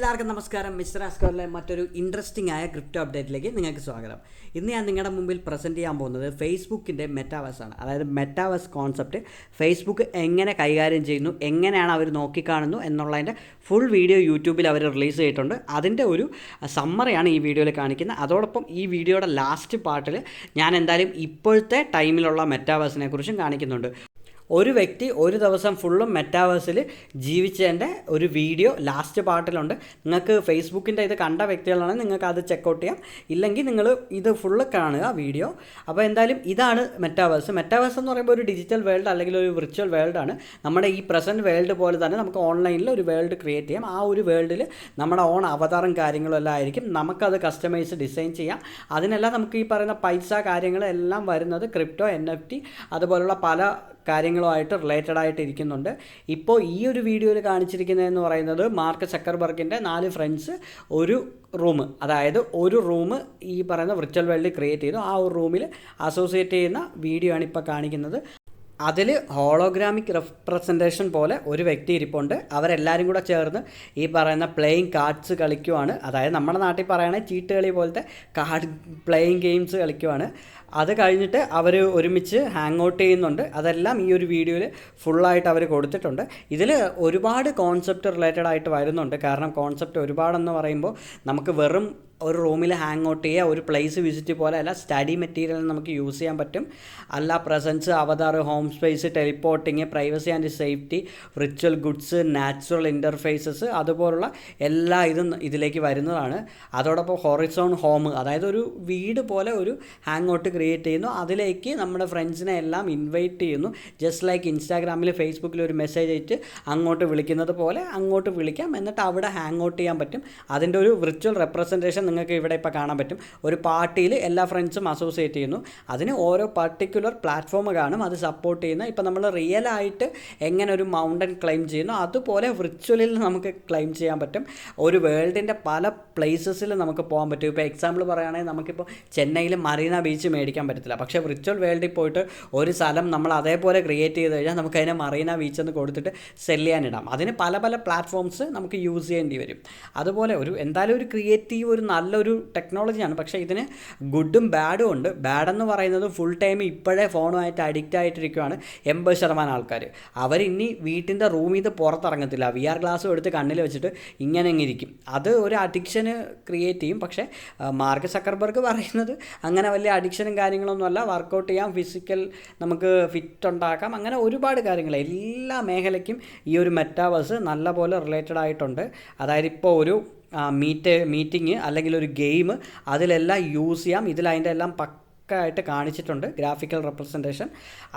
എല്ലാവർക്കും നമസ്കാരം. മിസ്റ്റർ ആസ്കറിലെ മറ്റൊരു ഇൻട്രസ്റ്റിംഗ് ആയ ക്രിപ്റ്റോ അപ്ഡേറ്റിലേക്ക് നിങ്ങൾക്ക് സ്വാഗതം. ഇന്ന് ഞാൻ നിങ്ങളുടെ മുമ്പിൽ പ്രസൻറ്റ് ചെയ്യാൻ പോകുന്നത് ഫേസ്ബുക്കിൻ്റെ മെറ്റാവേഴ്സ് ആണ്. അതായത് മെറ്റാവേഴ്സ് കോൺസെപ്റ്റ് ഫേസ്ബുക്ക് എങ്ങനെ കൈകാര്യം ചെയ്യുന്നു, എങ്ങനെയാണ് അവർ നോക്കിക്കാണുന്നു എന്നുള്ളതിൻ്റെ ഫുൾ വീഡിയോ യൂട്യൂബിൽ അവർ റിലീസ് ചെയ്തിട്ടുണ്ട്. അതിൻ്റെ ഒരു സമ്മറിയാണ് ഈ വീഡിയോയിൽ കാണിക്കുന്നത്. അതോടൊപ്പം ഈ വീഡിയോയുടെ ലാസ്റ്റ് പാർട്ടിൽ ഞാൻ എന്തായാലും ഇപ്പോഴത്തെ ടൈമിലുള്ള മെറ്റാവേഴ്സിനെ കുറിച്ചും കാണിക്കുന്നുണ്ട്. ഒരു വ്യക്തി ഒരു ദിവസം ഫുള്ളും മെറ്റാവേഴ്സിൽ ജീവിച്ചതിൻ്റെ ഒരു വീഡിയോ ലാസ്റ്റ് പാർട്ടിലുണ്ട്. നിങ്ങൾക്ക് ഫേസ്ബുക്കിൻ്റെ ഇത് കണ്ട വ്യക്തികളാണെങ്കിൽ നിങ്ങൾക്ക് അത് ചെക്കൗട്ട് ചെയ്യാം, ഇല്ലെങ്കിൽ നിങ്ങൾ ഇത് ഫുള്ള് കാണുക വീഡിയോ. അപ്പോൾ എന്തായാലും ഇതാണ് മെറ്റാവേഴ്സ്. മെറ്റാവേഴ്സ് എന്ന് പറയുമ്പോൾ ഒരു ഡിജിറ്റൽ വേൾഡ് അല്ലെങ്കിൽ ഒരു വിർച്വൽ വേൾഡാണ്. നമ്മുടെ ഈ പ്രസൻറ്റ് വേൾഡ് പോലെ തന്നെ നമുക്ക് ഓൺലൈനിൽ ഒരു വേൾഡ് ക്രിയേറ്റ് ചെയ്യാം. ആ ഒരു വേൾഡിൽ നമ്മുടെ ഓൺ അവതാറും കാര്യങ്ങളും എല്ലാം ആയിരിക്കും. നമുക്കത് കസ്റ്റമൈസ് ഡിസൈൻ ചെയ്യാം. അതിനെല്ലാം നമുക്ക് ഈ പറയുന്ന പൈസ കാര്യങ്ങളെല്ലാം വരുന്നത് ക്രിപ്റ്റോ, NFT അതുപോലുള്ള പല കാര്യങ്ങളുമായിട്ട് റിലേറ്റഡ് ആയിട്ട് ഇരിക്കുന്നുണ്ട്. ഇപ്പോൾ ഈ ഒരു വീഡിയോയിൽ കാണിച്ചിരിക്കുന്നതെന്ന് പറയുന്നത് മാർക്ക് സക്കർബർഗിൻ്റെ 4 ഫ്രണ്ട്സ് ഒരു റൂം, അതായത് ഒരു റൂം ഈ പറയുന്ന വിർച്വൽ വേൾഡിൽ ക്രിയേറ്റ് ചെയ്തു. ആ ഒരു റൂമിൽ അസോസിയേറ്റ് ചെയ്യുന്ന വീഡിയോ ആണ് ഇപ്പോൾ കാണിക്കുന്നത്. അതിൽ ഹോളോഗ്രാമിക് റെപ്രസെൻറ്റേഷൻ പോലെ ഒരു വ്യക്തി ഇരിപ്പുണ്ട്. അവരെല്ലാവരും കൂടെ ചേർന്ന് ഈ പറയുന്ന പ്ലേയിങ് കാർഡ്സ് കളിക്കുവാണ്. അതായത് നമ്മുടെ നാട്ടിൽ പറയുകയാണെങ്കിൽ ചീട്ട് കളി പോലത്തെ കാർഡ് പ്ലേയിങ് ഗെയിംസ് കളിക്കുവാണ്. അത് കഴിഞ്ഞിട്ട് അവർ ഒരുമിച്ച് ഹാങ് ഔട്ട് ചെയ്യുന്നുണ്ട്. അതെല്ലാം ഈ ഒരു വീഡിയോയിൽ ഫുള്ളായിട്ട് അവർ കൊടുത്തിട്ടുണ്ട്. ഇതിൽ ഒരുപാട് കോൺസെപ്റ്റ് റിലേറ്റഡ് ആയിട്ട് വരുന്നുണ്ട്. കാരണം കോൺസെപ്റ്റ് ഒരുപാടെന്ന് പറയുമ്പോൾ നമുക്ക് വെറും ഒരു റൂമിൽ ഹാങ് ഔട്ട് ചെയ്യുക, ഒരു പ്ലേസ് വിസിറ്റ് പോലെ അല്ല, സ്റ്റഡി മെറ്റീരിയൽ നമുക്ക് യൂസ് ചെയ്യാൻ പറ്റും. അല്ല presence, avatar, home space, teleporting, privacy and safety, virtual goods, natural interfaces, അതുപോലുള്ള എല്ലാ ഇതും ഇതിലേക്ക് വരുന്നതാണ്. അതോടൊപ്പം ഹൊറിസോൺ ഹോം, അതായത് ഒരു വീട് പോലെ ഒരു ഹാങ് ഔട്ട് ക്രിയേറ്റ് ചെയ്യുന്നു. അതിലേക്ക് നമ്മുടെ ഫ്രണ്ട്സിനെ എല്ലാം ഇൻവൈറ്റ് ചെയ്യുന്നു. ജസ്റ്റ് ലൈക്ക് ഇൻസ്റ്റാഗ്രാമിൽ ഫേസ്ബുക്കിൽ ഒരു മെസ്സേജ് അയച്ച് അങ്ങോട്ട് വിളിക്കുന്നത് പോലെ അങ്ങോട്ട് വിളിക്കാം. എന്നിട്ട് അവിടെ ഹാങ് ഔട്ട് ചെയ്യാൻ പറ്റും. അതിൻ്റെ ഒരു വിർച്വൽ റെപ്രസെൻറ്റേഷൻ നിങ്ങൾക്ക് ഇവിടെ ഇപ്പോൾ കാണാൻ പറ്റും. ഒരു പാർട്ടിയിൽ എല്ലാ ഫ്രണ്ട്സും അസോസിയേറ്റ് ചെയ്യുന്നു. അതിന് ഓരോ പർട്ടിക്കുലർ പ്ലാറ്റ്ഫോം കാണും അത് സപ്പോർട്ട് ചെയ്യുന്ന. ഇപ്പോൾ നമ്മൾ റിയൽ ആയിട്ട് എങ്ങനെ ഒരു മൗണ്ടൻ ക്ലൈം ചെയ്യുന്നു അതുപോലെ വിർച്വലിൽ നമുക്ക് ക്ലൈം ചെയ്യാൻ പറ്റും. ഒരു വേൾഡിൻ്റെ പല പ്ലേസസിൽ നമുക്ക് പോകാൻ പറ്റും. ഇപ്പോൾ എക്സാമ്പിൾ പറയുകയാണെങ്കിൽ നമുക്കിപ്പോൾ ചെന്നൈയിൽ മറീന ബീച്ച് മേടിക്കാൻ പറ്റത്തില്ല. പക്ഷേ വിർച്വൽ വേൾഡിൽ പോയിട്ട് ഒരു സ്ഥലം നമ്മൾ അതേപോലെ ക്രിയേറ്റ് ചെയ്ത് കഴിഞ്ഞാൽ നമുക്ക് അതിനെ മറീന ബീച്ച് എന്ന് കൊടുത്തിട്ട് സെല് ചെയ്യാനിടാം. അതിന് പല പല പ്ലാറ്റ്ഫോംസ് നമുക്ക് യൂസ് ചെയ്യേണ്ടി വരും. അതുപോലെ എന്തായാലും ഒരു ക്രിയേറ്റീവ് ഒരു നല്ലൊരു ടെക്നോളജിയാണ്. പക്ഷേ ഇതിന് ഗുഡും ബാഡും ഉണ്ട്. ബാഡെന്ന് പറയുന്നത് ഫുൾ ടൈം ഇപ്പോഴേ ഫോണുമായിട്ട് അഡിക്റ്റ് ആയിട്ടിരിക്കുകയാണ് 80% ആൾക്കാർ. അവരിനി വീട്ടിൻ്റെ റൂമിൽ നിന്ന് പുറത്തിറങ്ങത്തില്ല. VR ഗ്ലാസ്സും എടുത്ത് കണ്ണിൽ വെച്ചിട്ട് ഇങ്ങനെ ഇരിക്കും. അത് ഒരു അഡിക്ഷന് ക്രിയേറ്റ് ചെയ്യും. പക്ഷേ മാർക്ക് സക്കർബർഗ് പറയുന്നത് അങ്ങനെ വലിയ അഡിക്ഷനും കാര്യങ്ങളൊന്നുമല്ല. വർക്കൗട്ട് ചെയ്യാം, ഫിസിക്കൽ നമുക്ക് ഫിറ്റ് ഉണ്ടാക്കാം, അങ്ങനെ ഒരുപാട് കാര്യങ്ങൾ എല്ലാ മേഖലയ്ക്കും ഈ ഒരു മെറ്റാവേഴ്സ് നല്ലപോലെ റിലേറ്റഡ് ആയിട്ടുണ്ട്. അതായത് ഇപ്പോൾ ഒരു മീറ്റിംഗ് അല്ലെങ്കിൽ ഒരു ഗെയിം അതിലെല്ലാം യൂസ് ചെയ്യാം. ഇതിലതിൻ്റെ എല്ലാം ആയിട്ട് കാണിച്ചിട്ടുണ്ട് ഗ്രാഫിക്കൽ റെപ്രസെൻറ്റേഷൻ.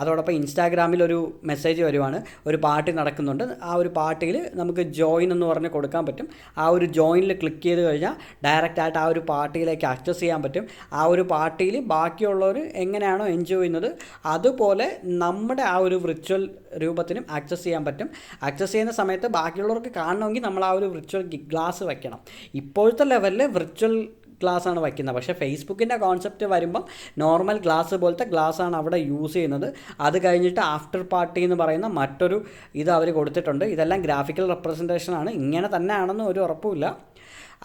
അതോടൊപ്പം ഇൻസ്റ്റാഗ്രാമിൽ ഒരു മെസ്സേജ് വരുവാണ്, ഒരു പാർട്ടി നടക്കുന്നുണ്ട്. ആ ഒരു പാർട്ടിയിൽ നമുക്ക് ജോയിൻ എന്ന് പറഞ്ഞ് കൊടുക്കാൻ പറ്റും. ആ ഒരു ജോയിനിൽ ക്ലിക്ക് ചെയ്ത് കഴിഞ്ഞാൽ ഡയറക്റ്റായിട്ട് ആ ഒരു പാർട്ടിയിലേക്ക് ആക്സസ് ചെയ്യാൻ പറ്റും. ആ ഒരു പാർട്ടിയിൽ ബാക്കിയുള്ളവർ എങ്ങനെയാണോ എൻജോയ് ചെയ്യുന്നത് അതുപോലെ നമ്മുടെ ആ ഒരു വിർച്വൽ രൂപത്തിനും ആക്സസ് ചെയ്യാൻ പറ്റും. ആക്സസ് ചെയ്യുന്ന സമയത്ത് ബാക്കിയുള്ളവർക്ക് കാണണമെങ്കിൽ നമ്മൾ ആ ഒരു വിർച്വൽ ഗ്ലാസ് വയ്ക്കണം. ഇപ്പോഴത്തെ ലെവലിൽ വിർച്വൽ ഗ്ലാസ്സാണ് വയ്ക്കുന്നത്. പക്ഷേ ഫേസ്ബുക്കിൻ്റെ കോൺസെപ്റ്റ് വരുമ്പം നോർമൽ ഗ്ലാസ് പോലത്തെ ഗ്ലാസ്സാണ് അവിടെ യൂസ് ചെയ്യുന്നത്. അത് കഴിഞ്ഞിട്ട് ആഫ്റ്റർ പാർട്ടി എന്ന് പറയുന്ന മറ്റൊരു ഇത് അവർ കൊടുത്തിട്ടുണ്ട്. ഇതെല്ലാം ഗ്രാഫിക്കൽ റെപ്രസെൻറ്റേഷനാണ്. ഇങ്ങനെ തന്നെ ആണെന്ന് ഒരു ഉറപ്പുമില്ല.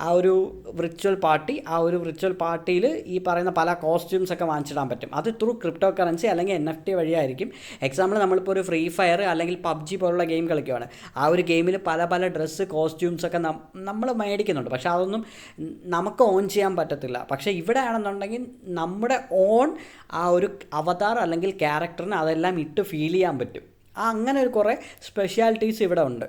ആ ഒരു വിർച്വൽ പാർട്ടിയിൽ ഈ പറയുന്ന പല കോസ്റ്റ്യൂംസൊക്കെ വാങ്ങിച്ചിടാൻ പറ്റും. അത് ത്രൂ ക്രിപ്റ്റോ കറൻസി അല്ലെങ്കിൽ NFT വഴിയായിരിക്കും. എക്സാമ്പിൾ നമ്മളിപ്പോൾ ഒരു ഫ്രീ ഫയർ അല്ലെങ്കിൽ PUBG പോലുള്ള ഗെയിം കളിക്കുകയാണ്. ആ ഒരു ഗെയിമിൽ പല പല ഡ്രസ്സ് കോസ്റ്റ്യൂംസൊക്കെ നമ്മൾ മേടിക്കുന്നുണ്ട്. പക്ഷേ അതൊന്നും നമുക്ക് ഓൺ ചെയ്യാൻ പറ്റത്തില്ല. പക്ഷേ ഇവിടെ ആണെന്നുണ്ടെങ്കിൽ നമ്മുടെ ഓൺ ആ ഒരു അവതാർ അല്ലെങ്കിൽ ക്യാരക്ടറിന് അതെല്ലാം ഇട്ട് ഫീൽ ചെയ്യാൻ പറ്റും. അങ്ങനെ ഒരു കുറേ സ്പെഷ്യാലിറ്റീസ് ഇവിടെ ഉണ്ട്.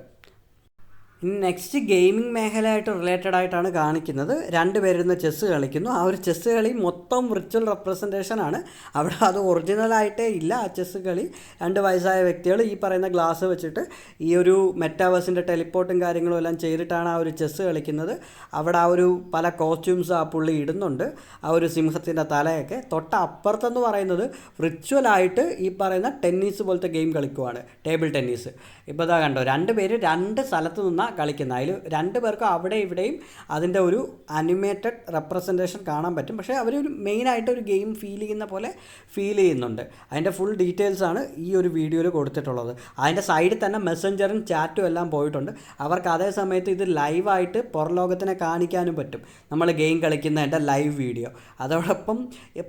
നെക്സ്റ്റ് ഗെയിമിംഗ് മേഖലയായിട്ട് റിലേറ്റഡ് ആയിട്ടാണ് കാണിക്കുന്നത്. 2 പേരിരുന്ന് ചെസ്സ് കളിക്കുന്നു. ആ ഒരു ചെസ്സ് കളി മൊത്തം വിർച്വൽ റെപ്രസെൻറ്റേഷനാണ്. അവിടെ അത് ഒറിജിനലായിട്ടേ ഇല്ല. ആ ചെസ്സ് കളി 2 വയസ്സായ വ്യക്തികൾ ഈ പറയുന്ന ഗ്ലാസ് വെച്ചിട്ട് ഈ ഒരു മെറ്റാവേഴ്സിൻ്റെ ടെലിപ്പോർട്ടും കാര്യങ്ങളും എല്ലാം ചെയ്തിട്ടാണ് ആ ഒരു ചെസ്സ് കളിക്കുന്നത്. അവിടെ ആ ഒരു പല കോസ്റ്റ്യൂംസ് ആ പുള്ളി ഇടുന്നുണ്ട്. ആ ഒരു സിംഹത്തിൻ്റെ തലയൊക്കെ. അപ്പുറത്തെന്ന് പറയുന്നത് വിർച്വലായിട്ട് ഈ പറയുന്ന ടെന്നീസ് പോലത്തെ ഗെയിം കളിക്കുവാണ്, ടേബിൾ ടെന്നീസ്. ഇപ്പോൾ ഇതാ കണ്ടോ, 2 പേര് 2 സ്ഥലത്ത് നിന്നാൽ കളിക്കുന്നത്. അതിൽ 2 പേർക്കും അവിടെ ഇവിടെയും അതിൻ്റെ ഒരു അനിമേറ്റഡ് റെപ്രസെൻറ്റേഷൻ കാണാൻ പറ്റും. പക്ഷേ അവരൊരു മെയിനായിട്ട് ഒരു ഗെയിം ഫീൽ ചെയ്യുന്ന പോലെ ഫീൽ ചെയ്യുന്നുണ്ട്. അതിൻ്റെ ഫുൾ ഡീറ്റെയിൽസാണ് ഈ ഒരു വീഡിയോയിൽ കൊടുത്തിട്ടുള്ളത്. അതിൻ്റെ സൈഡിൽ തന്നെ മെസ്സഞ്ചറും ചാറ്റും എല്ലാം പോയിട്ടുണ്ട്. അവർക്ക് അതേ സമയത്ത് ഇത് ലൈവായിട്ട് പുറംലോകത്തിനെ കാണിക്കാനും പറ്റും, നമ്മൾ ഗെയിം കളിക്കുന്നതിൻ്റെ ലൈവ് വീഡിയോ. അതോടൊപ്പം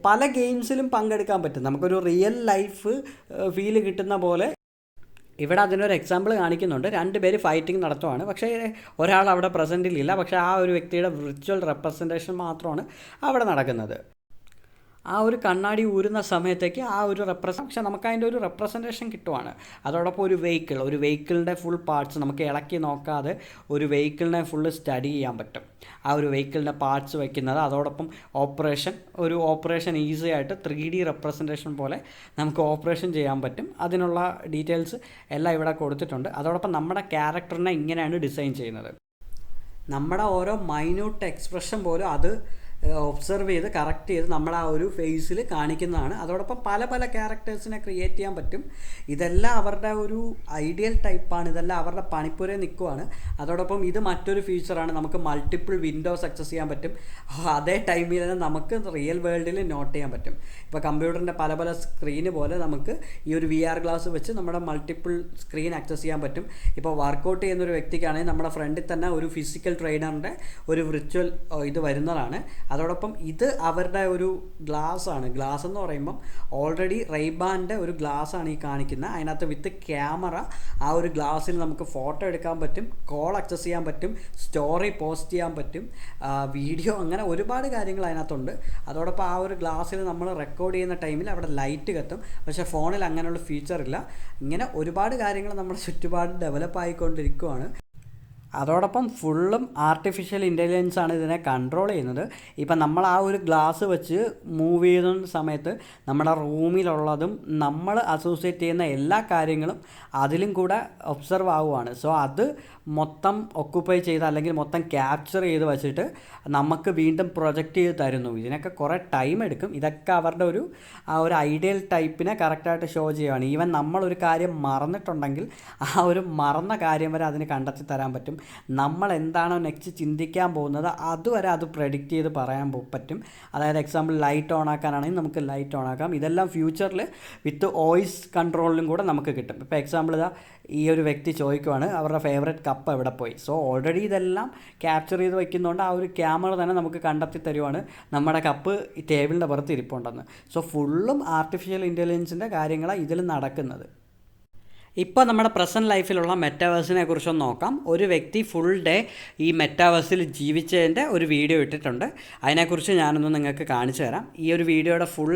പല ഗെയിംസിലും പങ്കെടുക്കാൻ പറ്റും. നമുക്കൊരു റിയൽ ലൈഫ് ഫീൽ കിട്ടുന്ന പോലെ ഇവിടെ അതിനൊരു എക്സാമ്പിൾ കാണിക്കുന്നുണ്ട്. 2 പേര് ഫൈറ്റിംഗ് നടത്തുവാണ്, പക്ഷേ ഒരാൾ അവിടെ പ്രസൻറ്റിലില്ല. പക്ഷേ ആ ഒരു വ്യക്തിയുടെ വിർച്വൽ റെപ്രസെൻറ്റേഷൻ മാത്രമാണ് അവിടെ നടക്കുന്നത്. ആ ഒരു കണ്ണാടി ഊരുന്ന സമയത്തേക്ക് ആ ഒരു പക്ഷേ നമുക്ക് അതിൻ്റെ ഒരു റെപ്രസെൻറ്റേഷൻ കിട്ടുവാണ്. അതോടൊപ്പം ഒരു വെഹിക്കിളിൻ്റെ ഫുൾ പാർട്സ് നമുക്ക് ഇളക്കി നോക്കാതെ ഒരു വെഹിക്കിളിനെ ഫുള്ള് സ്റ്റഡി ചെയ്യാൻ പറ്റും. ആ ഒരു വെഹിക്കിളിൻ്റെ പാർട്സ് വയ്ക്കുന്നത്, അതോടൊപ്പം ഓപ്പറേഷൻ ഈസി ആയിട്ട് 3D റെപ്രസെൻറ്റേഷൻ പോലെ നമുക്ക് ഓപ്പറേഷൻ ചെയ്യാൻ പറ്റും. അതിനുള്ള ഡീറ്റെയിൽസ് എല്ലാം ഇവിടെ കൊടുത്തിട്ടുണ്ട്. അതോടൊപ്പം നമ്മുടെ ക്യാരക്ടറിനെ ഇങ്ങനെയാണ് ഡിസൈൻ ചെയ്യുന്നത്. നമ്മുടെ ഓരോ മൈന്യൂട്ട് എക്സ്പ്രഷൻ പോലും അത് ഒബ്സർവ് ചെയ്ത് കറക്റ്റ് ചെയ്ത് നമ്മൾ ആ ഒരു ഫേസിൽ കാണിക്കുന്നതാണ്. അതോടൊപ്പം പല പല ക്യാരക്ടേഴ്സിനെ ക്രിയേറ്റ് ചെയ്യാൻ പറ്റും. ഇതെല്ലാം അവരുടെ ഒരു ഐഡിയൽ ടൈപ്പാണ്. ഇതെല്ലാം അവരുടെ പണിപ്പുരയിൽ നിൽക്കുവാണ്. അതോടൊപ്പം ഇത് മറ്റൊരു ഫീച്ചറാണ്, നമുക്ക് മൾട്ടിപ്പിൾ വിൻഡോസ് ആക്സസ് ചെയ്യാൻ പറ്റും. അതേ ടൈമിൽ തന്നെ നമുക്ക് റിയൽ വേൾഡിൽ നോട്ട് ചെയ്യാൻ പറ്റും. ഇപ്പോൾ കമ്പ്യൂട്ടറിൻ്റെ പല പല സ്ക്രീന് പോലെ നമുക്ക് ഈ ഒരു VR ഗ്ലാസ് വെച്ച് നമ്മുടെ മൾട്ടിപ്പിൾ സ്ക്രീൻ ആക്സസ് ചെയ്യാൻ പറ്റും. ഇപ്പോൾ വർക്കൗട്ട് ചെയ്യുന്നൊരു വ്യക്തിക്കാണെങ്കിൽ നമ്മുടെ ഫ്രണ്ടിൽ തന്നെ ഒരു ഫിസിക്കൽ ട്രെയിനറിൻ്റെ ഒരു വിർച്വൽ ഇത് വരുന്നതാണ്. അതോടൊപ്പം ഇത് അവരുടെ ഒരു ഗ്ലാസ് എന്ന് പറയുമ്പം ഓൾറെഡി റെയ്ബാൻ്റെ ഒരു ഗ്ലാസ്സാണ് ഈ കാണിക്കുന്നത്. അതിനകത്ത് വിത്ത് ക്യാമറ ആ ഒരു ഗ്ലാസ്സിൽ നമുക്ക് ഫോട്ടോ എടുക്കാൻ പറ്റും, കോൾ ആക്സസ് ചെയ്യാൻ പറ്റും, സ്റ്റോറി പോസ്റ്റ് ചെയ്യാൻ പറ്റും, വീഡിയോ, അങ്ങനെ ഒരുപാട് കാര്യങ്ങൾ അതിനകത്തുണ്ട്. അതോടൊപ്പം ആ ഒരു ഗ്ലാസ്സിൽ നമ്മൾ റെക്കോർഡ് ചെയ്യുന്ന ടൈമിൽ അവിടെ ലൈറ്റ് കത്തും. പക്ഷേ ഫോണിൽ അങ്ങനെയുള്ള ഫീച്ചറില്ല. ഇങ്ങനെ ഒരുപാട് കാര്യങ്ങൾ നമ്മുടെ ചുറ്റുപാട് ഡെവലപ്പ് ആയിക്കൊണ്ടിരിക്കുകയാണ്. അതോടൊപ്പം ഫുള്ളും ആർട്ടിഫിഷ്യൽ ഇൻ്റലിജൻസ് ആണ് ഇതിനെ കൺട്രോൾ ചെയ്യുന്നത്. ഇപ്പം നമ്മൾ ആ ഒരു ഗ്ലാസ് വെച്ച് മൂവ് ചെയ്യുന്ന സമയത്ത് നമ്മുടെ റൂമിലുള്ളതും നമ്മൾ അസോസിയേറ്റ് ചെയ്യുന്ന എല്ലാ കാര്യങ്ങളും അതിലും കൂടെ ഒബ്സർവ് ആവുകയാണ്. സോ അത് മൊത്തം ഒക്കുപ്പൈ ചെയ്ത് അല്ലെങ്കിൽ മൊത്തം ക്യാപ്ചർ ചെയ്ത് വെച്ചിട്ട് നമുക്ക് വീണ്ടും പ്രൊജക്റ്റ് ചെയ്ത് തരുന്നു. ഇതിനൊക്കെ കുറേ ടൈം എടുക്കും. ഇതൊക്കെ അവരുടെ ആ ഒരു ഐഡിയൽ ടൈപ്പിനെ കറക്റ്റായിട്ട് ഷോ ചെയ്യുകയാണ്. ഈവൻ നമ്മളൊരു കാര്യം മറന്നിട്ടുണ്ടെങ്കിൽ ആ ഒരു മറന്ന കാര്യം വരെ അതിന് കണ്ടെത്തി തരാൻ പറ്റും. നമ്മൾ എന്താണോ നെക്സ്റ്റ് ചിന്തിക്കാൻ പോകുന്നത് അതുവരെ അത് പ്രെഡിക്റ്റ് ചെയ്ത് പറയാൻ പറ്റും. അതായത് എക്സാമ്പിൾ ലൈറ്റ് ഓൺ ആക്കാനാണെങ്കിൽ നമുക്ക് ലൈറ്റ് ഓൺ ആക്കാം. ഇതെല്ലാം ഫ്യൂച്ചറിൽ വിത്ത് വോയിസ് കൺട്രോളിലും കൂടെ നമുക്ക് കിട്ടും. ഇപ്പോൾ എക്സാമ്പിൾ ഈ ഒരു വ്യക്തി ചോദിക്കുവാണ് അവരുടെ ഫേവറേറ്റ് കപ്പ് എവിടെ പോയി. സോ ഓൾറെഡി ഇതെല്ലാം ക്യാപ്ചർ ചെയ്ത് വയ്ക്കുന്നതുകൊണ്ട് ആ ഒരു ക്യാമറ തന്നെ നമുക്ക് കണ്ടെത്തി തരുവാണ് നമ്മുടെ കപ്പ് ഈ ടേബിളിൻ്റെ പുറത്ത് ഇരിപ്പുണ്ടെന്ന്. സോ ഫുള്ളും ആർട്ടിഫിഷ്യൽ ഇൻ്റലിജൻസിൻ്റെ കാര്യങ്ങളാണ് ഇതിൽ നടക്കുന്നത്. ഇപ്പോൾ നമ്മുടെ പ്രസൻറ്റ് ലൈഫിലുള്ള മെറ്റാവേഴ്സിനെ കുറിച്ചൊന്ന് നോക്കാം. ഒരു വ്യക്തി ഫുൾ ഡേ ഈ മെറ്റാവേഴ്സിൽ ജീവിച്ചതിൻ്റെ ഒരു വീഡിയോ ഇട്ടിട്ടുണ്ട്. അതിനെക്കുറിച്ച് ഞാനൊന്ന് നിങ്ങൾക്ക് കാണിച്ചു തരാം. ഈ ഒരു വീഡിയോയുടെ ഫുൾ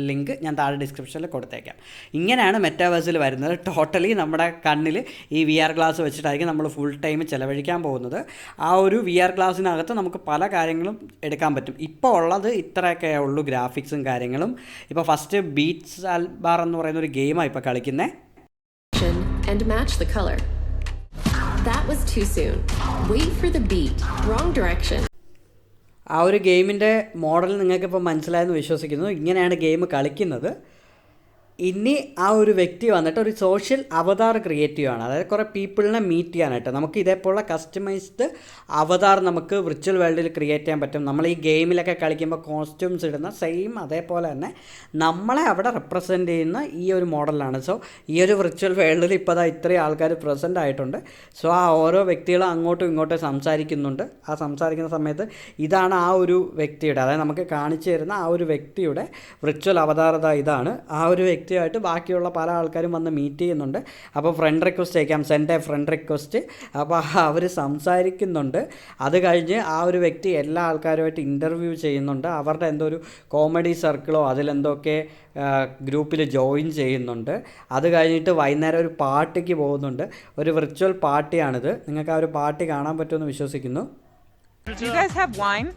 ലിങ്ക് ഞാൻ താഴെ ഡിസ്ക്രിപ്ഷനിൽ കൊടുത്തേക്കാം. ഇങ്ങനെയാണ് മെറ്റാവേഴ്സിൽ വരുന്നത്. ടോട്ടലി നമ്മുടെ കണ്ണിൽ ഈ VR ഗ്ലാസ് വെച്ചിട്ടായിരിക്കും നമ്മൾ ഫുൾ ടൈം ചിലവഴിക്കാൻ പോകുന്നത്. ആ ഒരു VR ഗ്ലാസ്സിനകത്ത് നമുക്ക് പല കാര്യങ്ങളും എടുക്കാൻ പറ്റും. ഇപ്പോൾ ഉള്ളത് ഇത്രയൊക്കെ ഉള്ളൂ ഗ്രാഫിക്സും കാര്യങ്ങളും. ഇപ്പോൾ ഫസ്റ്റ് ബീറ്റ്സ് ആൽബാർ എന്ന് പറയുന്ന ഒരു ഗെയിമാണ് ഇപ്പോൾ കളിക്കുന്നത്. And match the color. That was too soon. Wait for the beat. Wrong direction. ആ ഒരു ഗെയിമിൻ്റെ മോഡൽ നിങ്ങൾക്കിപ്പോൾ മനസ്സിലായെന്ന് വിശ്വസിക്കുന്നു. ഇങ്ങനെയാണ് ഗെയിം കളിക്കുന്നത്. ഇനി ആ ഒരു വ്യക്തി വന്നിട്ട് ഒരു സോഷ്യൽ അവതാർ ക്രിയേറ്റ് ചെയ്യുകയാണ്. അതായത് കുറേ പീപ്പിളിനെ മീറ്റ് ചെയ്യാനായിട്ട് നമുക്ക് ഇതേപോലുള്ള കസ്റ്റമൈസ്ഡ് അവതാർ നമുക്ക് വിർച്വൽ വേൾഡിൽ ക്രിയേറ്റ് ചെയ്യാൻ പറ്റും. നമ്മൾ ഈ ഗെയിമിലൊക്കെ കളിക്കുമ്പോൾ കോസ്റ്റ്യൂംസ് ഇടുന്ന സെയിം അതേപോലെ തന്നെ നമ്മളെ അവിടെ റെപ്രസെൻ്റ് ചെയ്യുന്ന ഈ ഒരു മോഡലാണ്. സോ ഈ ഒരു വിർച്വൽ വേൾഡിൽ ഇപ്പോൾ ഇത്രയും ആൾക്കാർ പ്രസൻ്റ് ആയിട്ടുണ്ട്. സോ ആ ഓരോ വ്യക്തികളും അങ്ങോട്ടും ഇങ്ങോട്ടും സംസാരിക്കുന്നുണ്ട്. ആ സംസാരിക്കുന്ന സമയത്ത് ഇതാണ് ആ ഒരു വ്യക്തിയുടെ, അതായത് നമുക്ക് കാണിച്ചു തരുന്ന ആ ഒരു വ്യക്തിയുടെ വിർച്വൽ അവതാരത ഇതാണ്. ആ ഒരു വ്യക്തിയായിട്ട് ബാക്കിയുള്ള പല ആൾക്കാരും വന്ന് മീറ്റ് ചെയ്യുന്നുണ്ട്. അപ്പോൾ ഫ്രണ്ട് റിക്വസ്റ്റ് അയക്കാം, സെൻഡ് എ ഫ്രണ്ട് റിക്വസ്റ്റ്. അപ്പോൾ അവർ സംസാരിക്കുന്നുണ്ട്. അത് കഴിഞ്ഞ് ആ ഒരു വ്യക്തി എല്ലാ ആൾക്കാരുമായിട്ട് ഇൻ്റർവ്യൂ ചെയ്യുന്നുണ്ട്. അവരുടെ എന്തോ ഒരു കോമഡി സർക്കിളോ അതിലെന്തൊക്കെ ഗ്രൂപ്പിൽ ജോയിൻ ചെയ്യുന്നുണ്ട്. അത് കഴിഞ്ഞിട്ട് വൈകുന്നേരം ഒരു പാർട്ടിക്ക് പോകുന്നുണ്ട്. ഒരു വിർച്വൽ പാർട്ടിയാണിത്. നിങ്ങൾക്ക് ആ ഒരു പാർട്ടി കാണാൻ പറ്റുമെന്ന് വിശ്വസിക്കുന്നു. Do you guys have wine?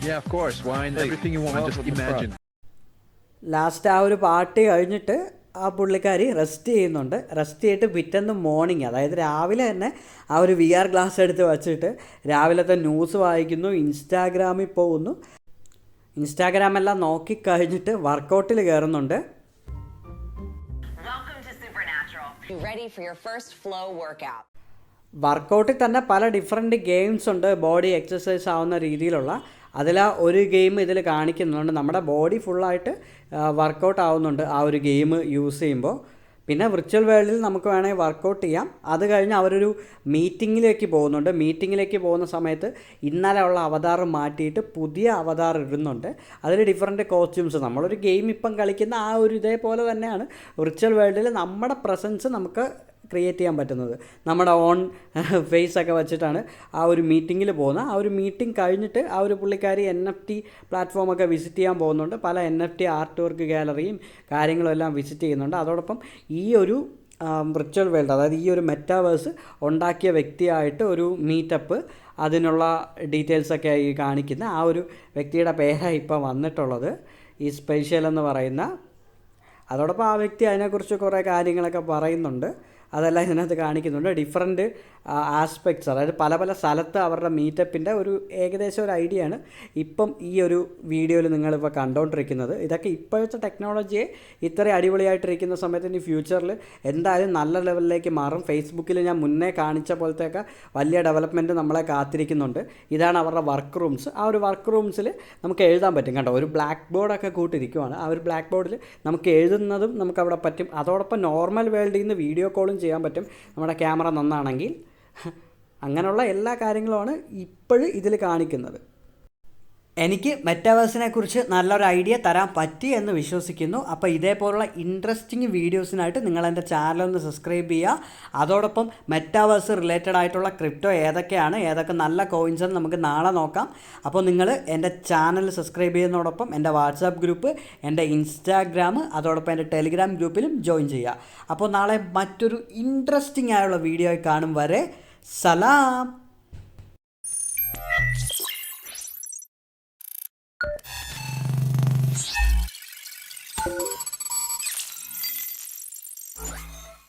Yeah, of course. Wine, everything you want, just imagine. Last ആ ഒരു പാർട്ടി കഴിഞ്ഞിട്ട് ആ പുള്ളിക്കാരി റെസ്റ്റ് ചെയ്യുന്നുണ്ട്. റെസ്റ്റ് ചെയ്തിട്ട് പിറ്റേന്ന് മോർണിംഗ്, അതായത് രാവിലെ തന്നെ ആ ഒരു VR ഗ്ലാസ് എടുത്ത് വച്ചിട്ട് രാവിലത്തെ ന്യൂസ് വായിക്കുന്നു, ഇൻസ്റ്റാഗ്രാമിൽ പോകുന്നു. ഇൻസ്റ്റാഗ്രാമെല്ലാം നോക്കിക്കഴിഞ്ഞിട്ട് വർക്കൗട്ടിൽ കയറുന്നുണ്ട്. Welcome to Supernatural. You ready for your first flow workout? വർക്കൗട്ടിൽ തന്നെ പല ഡിഫറെൻറ്റ് ഗെയിംസ് ഉണ്ട് ബോഡി എക്സസൈസ് ആവുന്ന രീതിയിലുള്ള. അതിൽ ഒരു ഗെയിം ഇതിൽ കാണിക്കുന്നുണ്ട്. നമ്മുടെ ബോഡി ഫുള്ളായിട്ട് വർക്കൗട്ട് ആവുന്നുണ്ട് ആ ഒരു ഗെയിം യൂസ് ചെയ്യുമ്പോൾ. പിന്നെ വിർച്വൽ വേൾഡിൽ നമുക്ക് വേണമെങ്കിൽ വർക്കൗട്ട് ചെയ്യാം. അത് കഴിഞ്ഞ് അവരൊരു മീറ്റിങ്ങിലേക്ക് പോകുന്നുണ്ട്. മീറ്റിങ്ങിലേക്ക് പോകുന്ന സമയത്ത് ഇന്നലെ ഉള്ള അവതാർ മാറ്റിയിട്ട് പുതിയ അവതാർ ഇടുന്നുണ്ട്. അതിൽ ഡിഫറെൻറ്റ് കോസ്റ്റ്യൂംസ്, നമ്മളൊരു ഗെയിം ഇപ്പം കളിക്കുന്ന ആ ഒരു ഇതേപോലെ തന്നെയാണ് വിർച്വൽ വേൾഡിൽ നമ്മുടെ പ്രസൻസ് നമുക്ക് ക്രിയേറ്റ് ചെയ്യാൻ പറ്റുന്നത്. നമ്മുടെ ഓൺ ഫേസൊക്കെ വെച്ചിട്ടാണ് ആ ഒരു മീറ്റിങ്ങിൽ പോകുന്നത്. ആ ഒരു മീറ്റിംഗ് കഴിഞ്ഞിട്ട് ആ ഒരു പുള്ളിക്കാരി NFT പ്ലാറ്റ്ഫോമൊക്കെ വിസിറ്റ് ചെയ്യാൻ പോകുന്നുണ്ട്. പല NFT ആർട്ട് വർക്ക് ഗാലറിയും കാര്യങ്ങളും എല്ലാം വിസിറ്റ് ചെയ്യുന്നുണ്ട്. അതോടൊപ്പം ഈ ഒരു വിർച്വൽ വേൾഡ്, അതായത് ഈ ഒരു മെറ്റാവേഴ്സ് ഉണ്ടാക്കിയ വ്യക്തിയായിട്ട് ഒരു മീറ്റപ്പ്, അതിനുള്ള ഡീറ്റെയിൽസൊക്കെ ഈ കാണിക്കുന്ന ആ ഒരു വ്യക്തിയുടെ പേരാണ് ഇപ്പോൾ വന്നിട്ടുള്ളത്, ഈ സ്പെഷ്യൽ എന്ന് പറയുന്ന. അതോടൊപ്പം ആ വ്യക്തി അതിനെക്കുറിച്ച് കുറേ കാര്യങ്ങളൊക്കെ പറയുന്നുണ്ട്. അതെല്ലാം ഇതിനകത്ത് കാണിക്കുന്നുണ്ട്. ഡിഫറെൻറ്റ് ആസ്പെക്ട്സ്, അതായത് പല പല സ്ഥലത്ത് അവരുടെ മീറ്റപ്പിൻ്റെ ഒരു ഏകദേശം ഒരു ഐഡിയ ആണ് ഇപ്പം ഈ ഒരു വീഡിയോയിൽ നിങ്ങളിപ്പോൾ കണ്ടുകൊണ്ടിരിക്കുന്നത്. ഇതൊക്കെ ഇപ്പോഴത്തെ ടെക്നോളജിയെ ഇത്രയും അടിപൊളിയായിട്ടിരിക്കുന്ന സമയത്ത് ഇനി ഫ്യൂച്ചറിൽ എന്തായാലും നല്ല ലെവലിലേക്ക് മാറും. ഫേസ്ബുക്കിൽ ഞാൻ മുന്നേ കാണിച്ച പോലത്തെയൊക്കെ വലിയ ഡെവലപ്മെൻറ്റ് നമ്മളെ കാത്തിരിക്കുന്നുണ്ട്. ഇതാണ് അവരുടെ വർക്ക് റൂംസ്. ആ ഒരു വർക്ക് റൂംസിൽ നമുക്ക് എഴുതാൻ പറ്റും കേട്ടോ. ഒരു ബ്ലാക്ക് ബോർഡൊക്കെ കൂട്ടിരിക്കുവാണ്. ആ ഒരു ബ്ലാക്ക് ബോർഡിൽ നമുക്ക് എഴുതുന്നതും നമുക്കവിടെ പറ്റും. അതോടൊപ്പം നോർമൽ വേൾഡിൽ നിന്ന് വീഡിയോ കോളും ചെയ്യാൻ പറ്റും നമ്മുടെ ക്യാമറ നന്നാണെങ്കിൽ. അങ്ങനെയുള്ള എല്ലാ കാര്യങ്ങളുമാണ് ഇപ്പോഴും ഇതിൽ കാണിക്കുന്നത്. എനിക്ക് മെറ്റാവേഴ്സിനെ കുറിച്ച് നല്ലൊരു ഐഡിയ തരാൻ പറ്റി എന്ന് വിശ്വസിക്കുന്നു. അപ്പോൾ ഇതേപോലുള്ള ഇൻട്രസ്റ്റിംഗ് വീഡിയോസിനായിട്ട് നിങ്ങൾ എൻ്റെ ചാനലൊന്ന് സബ്സ്ക്രൈബ് ചെയ്യുക. അതോടൊപ്പം മെറ്റാവേഴ്സ് റിലേറ്റഡ് ആയിട്ടുള്ള ക്രിപ്റ്റോ ഏതൊക്കെയാണ്, ഏതൊക്കെ നല്ല കോയിൻസ് എന്ന് നമുക്ക് നാളെ നോക്കാം. അപ്പോൾ നിങ്ങൾ എൻ്റെ ചാനൽ സബ്സ്ക്രൈബ് ചെയ്യുന്നതോടൊപ്പം എൻ്റെ വാട്സാപ്പ് ഗ്രൂപ്പ്, എൻ്റെ ഇൻസ്റ്റാഗ്രാം, അതോടൊപ്പം എൻ്റെ ടെലിഗ്രാം ഗ്രൂപ്പിലും ജോയിൻ ചെയ്യുക. അപ്പോൾ നാളെ മറ്റൊരു ഇൻട്രസ്റ്റിംഗ് ആയുള്ള വീഡിയോ കാണും വരെ സലാം.